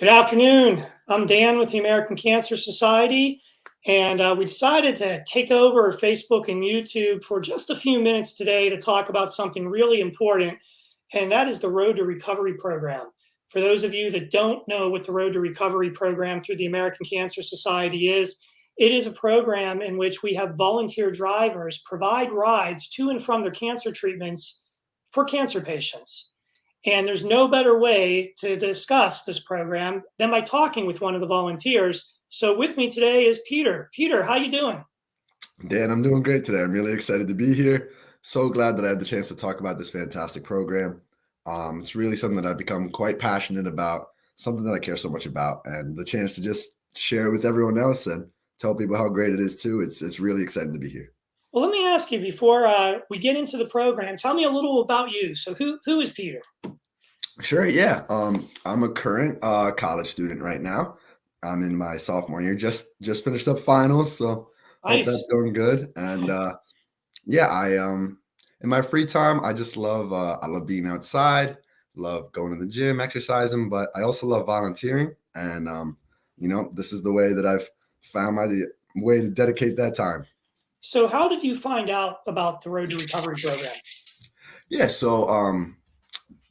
Good afternoon. I'm Dan with the American Cancer Society, and we decided to take over Facebook and YouTube for just a few minutes today to talk about something really important, and that is the Road to Recovery program. For those of you that don't know what the Road to Recovery program through the American Cancer Society is, it is a program in which we have volunteer drivers provide rides to and from their cancer treatments for cancer patients. And there's no better way to discuss this program than by talking with one of the volunteers. So with me today is Peter. Peter, how you doing? Dan, I'm doing great today. I'm really excited to be here. So glad that I have the chance to talk about this fantastic program. It's really something that I've become quite passionate about, something that I care so much about, and the chance to just share with everyone else and tell people how great it is too. It's really exciting to be here. Well, let me ask you before we get into the program. Tell me a little about you. So who is Peter? Sure, yeah. I'm a current college student right now. I'm in my sophomore year. Just finished up finals, so hope that's Nice. going good. And yeah, I in my free time, I love being outside, love going to the gym, exercising, but I also love volunteering. And this is the way that I've found my way to dedicate that time. So how did you find out about the Road to Recovery program? Yeah, so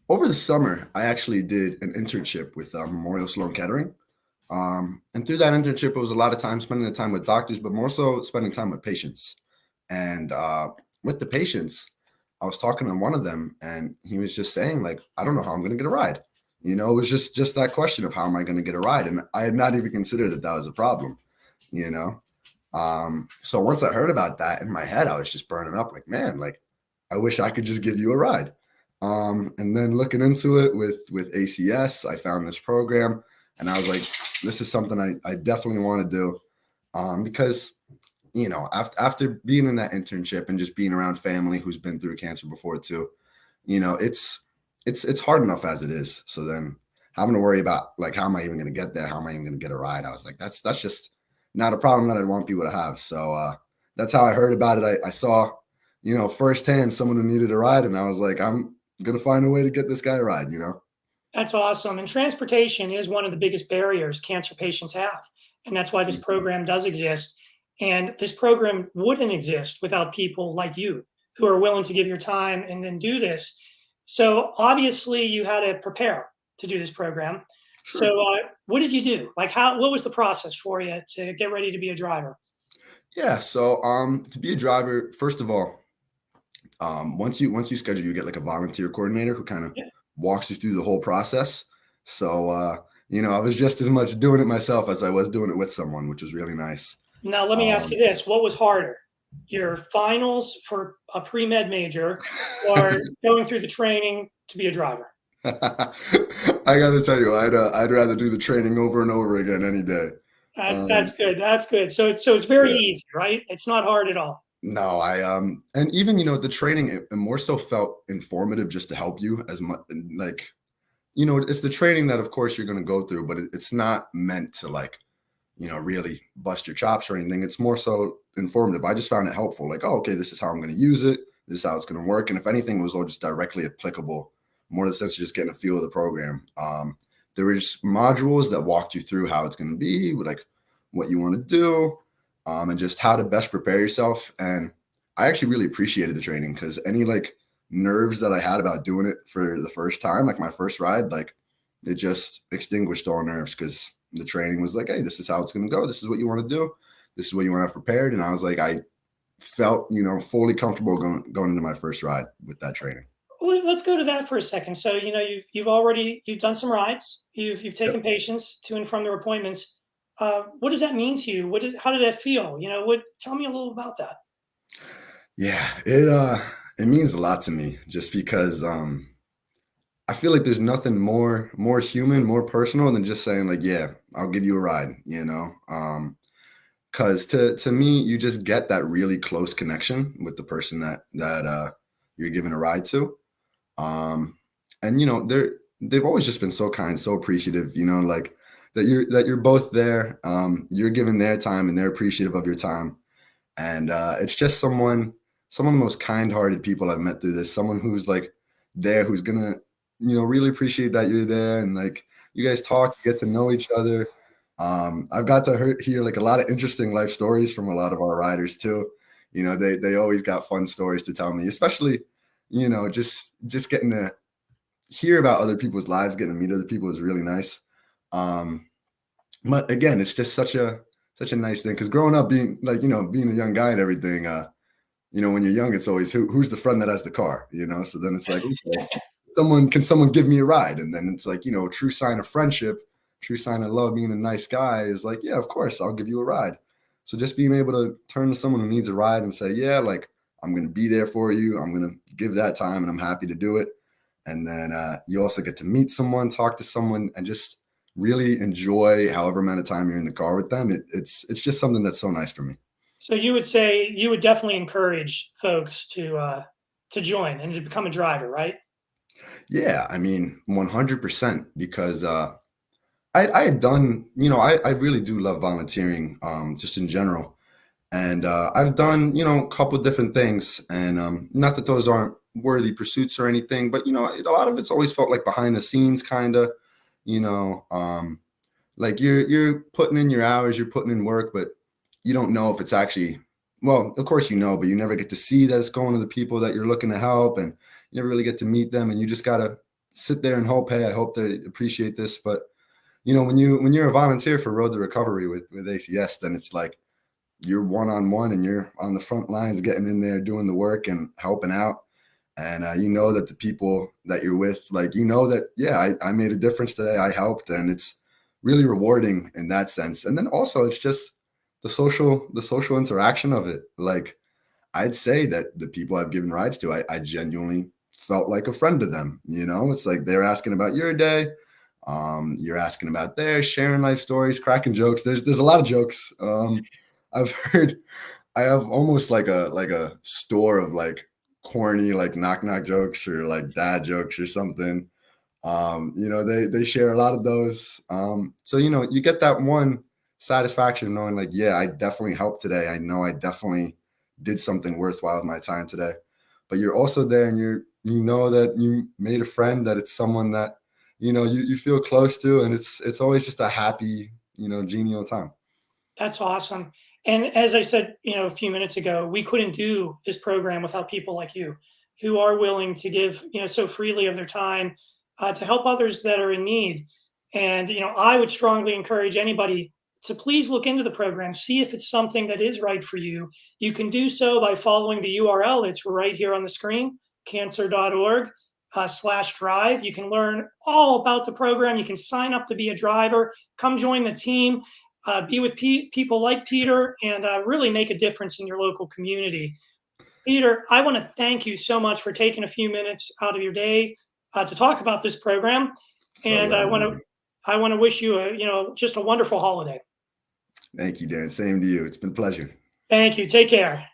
over the summer, I actually did an internship with Memorial Sloan Kettering. And through that internship, it was a lot of time spending the time with doctors, but more so spending time with patients. And with the patients, I was talking to one of them, and he was just saying, like, I don't know how I'm going to get a ride. It was just that question of how am I going to get a ride, and I had not even considered that was a problem. You know, so once I heard about that in my head, I was just burning up, like, man, like, I wish I could just give you a ride. And then looking into it with ACS, I found this program, and I was like, this is something I definitely want to do, because after being in that internship and just being around family who's been through cancer before too, it's hard enough as it is. So then having to worry about, like, how am I even going to get there? How am I even going to get a ride? I was like, that's just not a problem that I'd want people to have. So that's how I heard about it. I saw, firsthand someone who needed a ride, and I was like, I'm going to find a way to get this guy a ride. That's awesome. And transportation is one of the biggest barriers cancer patients have. And that's why this program does exist. And this program wouldn't exist without people like you who are willing to give your time and then do this. So obviously you had to prepare to do this program. Sure. So what did you do? Like what was the process for you to get ready to be a driver? Yeah. So to be a driver, first of all, once you schedule, you get like a volunteer coordinator who kind of Yeah. walks you through the whole process. So I was just as much doing it myself as I was doing it with someone, which was really nice. Now let me ask you Um, this. What was harder? Your finals for a pre-med major or going through the training to be a driver? I got to tell you, I'd rather do the training over and over again any day. That's Um, good. That's good. So it's very yeah. easy, right? It's not hard at all. No, and even the training, it more so felt informative just to help you as much, like, it's the training that of course you're going to go through, but it's not meant to, like, really bust your chops or anything. It's more so informative. I just found it helpful. Like, oh, okay, this is how I'm going to use it. This is how it's going to work. And if anything, it was all just directly applicable, more in the sense of just getting a feel of the program. There were just modules that walked you through how it's going to be, like what you want to do, and just how to best prepare yourself. And I actually really appreciated the training, because any, like, nerves that I had about doing it for the first time, like my first ride, like, it just extinguished all nerves, because the training was like, hey, this is how it's going to go. This is what you want to do. This is what you want to have prepared. And I was like, I felt, fully comfortable going into my first ride with that training. Well, let's go to that for a second. So you've done some rides. You've taken Yep. patients to and from their appointments. What does that mean to you? How did that feel? What? Tell me a little about that. Yeah, it means a lot to me, just because I feel like there's nothing more human, more personal than just saying, like, yeah, I'll give you a ride. Because to me, you just get that really close connection with the person that you're giving a ride to. Um, and they've always just been so kind, so appreciative, like, that you're both there. You're giving their time and they're appreciative of your time. And it's just some of the most kind-hearted people I've met through this. Someone who's, like, there, who's gonna really appreciate that you're there, and, like, you guys talk, you get to know each other. I've got to hear like a lot of interesting life stories from a lot of our riders too. You know, they always got fun stories to tell me, especially, you know, just getting to hear about other people's lives, getting to meet other people is really nice. Um, but again, it's just such a nice thing because growing up, being like, you know, being a young guy and everything, you know, when you're young, it's always who's the friend that has the car, you know? So then it's like, okay, someone give me a ride? And then it's like, you know, a true sign of friendship, true sign of love, being a nice guy is like, yeah, of course, I'll give you a ride. So just being able to turn to someone who needs a ride and say, yeah, like I'm going to be there for you. I'm going to give that time and I'm happy to do it. And then you also get to meet someone, talk to someone, and just really enjoy however amount of time you're in the car with them. It's just something that's so nice for me. So you would say you would definitely encourage folks to join and to become a driver, right? Yeah, I mean, 100% because I had done, you know, I really do love volunteering, just in general. And I've done, you know, a couple of different things. And not that those aren't worthy pursuits or anything, but, you know, a lot of it's always felt like behind the scenes, kind of, you know, like you're putting in your hours, you're putting in work, but you don't know if it's actually, well, of course you know, but you never get to see that it's going to the people that you're looking to help, and you never really get to meet them, and you just gotta sit there and hope, hey, I hope they appreciate this. But you know, when you're a volunteer for Road to Recovery with ACS, then it's like you're one on one and you're on the front lines, getting in there, doing the work and helping out. And you know that the people that you're with, like, you know that, yeah, I made a difference today. I helped, and it's really rewarding in that sense. And then also it's just the social interaction of it. Like, I'd say that the people I've given rides to, I genuinely felt like a friend to them. You know, it's like they're asking about your day. You're asking about theirs, sharing life stories, cracking jokes. There's a lot of jokes. I've heard I have almost like a store of like corny like knock knock jokes or like dad jokes or something. You know, they share a lot of those. So you know, you get that one satisfaction knowing like, yeah, I definitely helped today. I know I definitely did something worthwhile with my time today. But you're also there and you know that you made a friend, that it's someone that, you know, you feel close to, and it's always just a happy, you know, genial time. That's awesome. And as I said, a few minutes ago, we couldn't do this program without people like you who are willing to give, so freely of their time to help others that are in need. And, I would strongly encourage anybody to please look into the program, see if it's something that is right for you. You can do so by following the URL. It's right here on the screen, cancer.org / drive. You can learn all about the program. You can sign up to be a driver, come join the team, be with people like Peter, and really make a difference in your local community. Peter, I want to thank you so much for taking a few minutes out of your day to talk about this program, So and glad to be here. I want to wish you just a wonderful holiday. Thank you, Dan. Same to you. It's been a pleasure. Thank you. Take care.